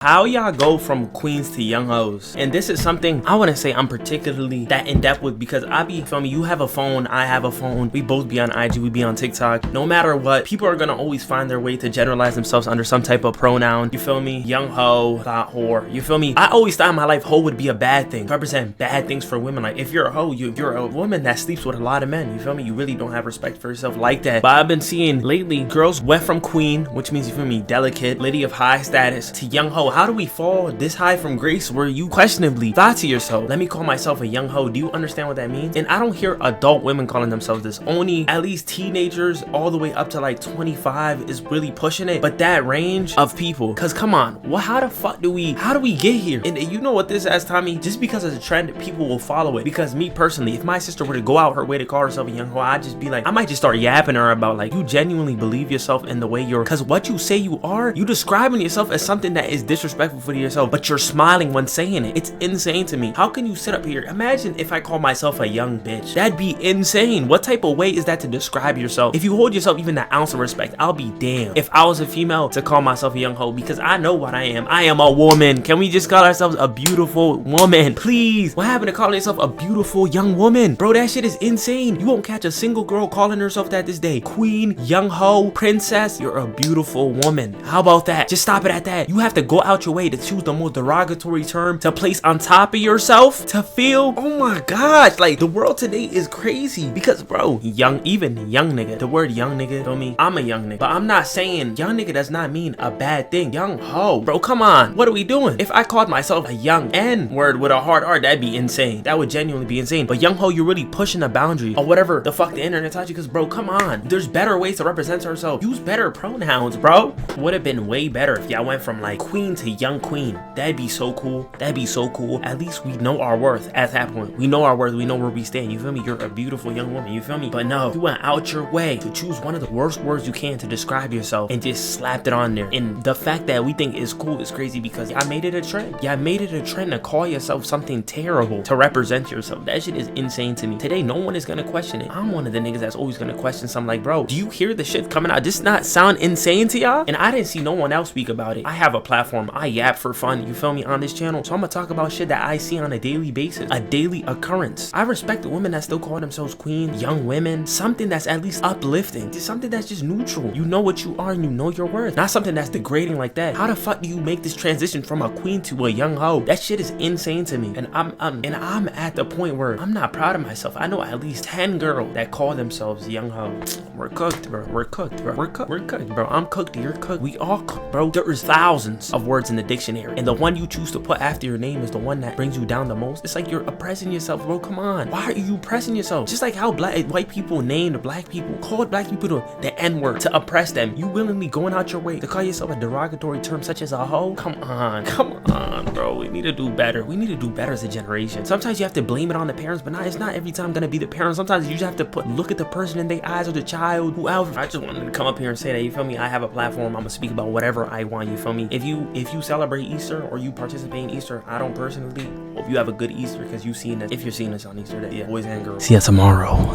How y'all go from queens to young hoes? And this is something I wouldn't say I'm particularly that in depth with, because I be, feel me, you have a phone, I have a phone, we both be on IG, we be on TikTok. No matter what, people are gonna always find their way to generalize themselves under some type of pronoun. You feel me? Young hoe, thought whore. You feel me? I always thought in my life hoe would be a bad thing, represent bad things for women. Like if you're a hoe, you're a woman that sleeps with a lot of men. You feel me? You really don't have respect for yourself like that. But I've been seeing lately girls went from queen, which means, you feel me, delicate, lady of high status, to young hoe. How do we fall this high from grace where you questionably thought to yourself, let me call myself a young hoe? Do you understand what that means? And I don't hear adult women calling themselves this. Only at least teenagers all the way up to like 25 is really pushing it. But that range of people, cause come on, well, how the fuck how do we get here? And you know what this has taught me? Just because it's a trend, people will follow it. Because me personally, if my sister were to go out her way to call herself a young hoe, I'd just be like, I might just start yapping her about like, you genuinely believe yourself in the way you're, cause what you say you are, you describing yourself as something that is disrespectful for yourself, but you're smiling when saying it. It's insane to me. How can you sit up here? Imagine if I call myself a young bitch. That'd be insane. What type of way is that to describe yourself? If you hold yourself even an ounce of respect, I'll be damned if I was a female to call myself a young hoe, because I know what I am. I am a woman. Can we just call ourselves a beautiful woman, please? What happened to calling yourself a beautiful young woman? Bro, that shit is insane. You won't catch a single girl calling herself that this day. Queen, young hoe, princess. You're a beautiful woman. How about that? Just stop it at that. You have to go out your way to choose the most derogatory term to place on top of yourself to feel, oh my gosh, like the world today is crazy. Because bro, even young nigga, the word young nigga, feel me, I'm a young nigga, but I'm not saying young nigga does not mean a bad thing. Young hoe, bro, come on, what are we doing? If I called myself a young N word with a hard R, that'd be insane. That would genuinely be insane. But young hoe, you're really pushing the boundary or whatever the fuck the internet taught you. Because bro, come on, there's better ways to represent ourselves. Use better pronouns, bro. Would have been way better if y'all went from like queen to young queen. That'd be so cool. That'd be so cool. At least we know our worth at that point. We know our worth. We know where we stand. You feel me? You're a beautiful young woman. You feel me? But no, you went out your way to choose one of the worst words you can to describe yourself and just slapped it on there. And the fact that we think is cool is crazy because I made it a trend. Yeah, I made it a trend to call yourself something terrible to represent yourself. That shit is insane to me. Today, no one is gonna question it. I'm one of the niggas that's always gonna question something like, bro, do you hear the shit coming out? Does not sound insane to y'all? And I didn't see no one else speak about it. I have a platform. I yap for fun. You feel me? On this channel. So I'm gonna talk about shit that I see on a daily basis, a daily occurrence. I respect the women that still call themselves queen, young women, something that's at least uplifting, just something that's just neutral. You know what you are and you know your worth, not something that's degrading like that. How the fuck do you make this transition from a queen to a young hoe? That shit is insane to me. And I'm at the point where I'm not proud of myself. I know at least 10 girls that call themselves young hoe. We're cooked, bro. We're cooked, bro. We're cooked, bro. I'm cooked, you're cooked. We all cooked, bro. There is thousands of words in the dictionary, and the one you choose to put after your name is the one that brings you down the most. It's like you're oppressing yourself, bro. Come on. Why are you oppressing yourself? Just like how white people named black people, called black people the N-word to oppress them. You willingly going out your way to call yourself a derogatory term such as a hoe? Come on, bro. We need to do better. We need to do better as a generation. Sometimes you have to blame it on the parents, but it's not every time gonna be the parents. Sometimes you just have to look at the person in their eyes or the child, whoever. I just wanted to come up here and say that, you feel me? I have a platform. I'm gonna speak about whatever I want, you feel me? If you celebrate Easter or you participate in Easter, I don't personally hope you have a good Easter, because if you're seeing this on Easter day, yeah, boys and girls. See ya tomorrow.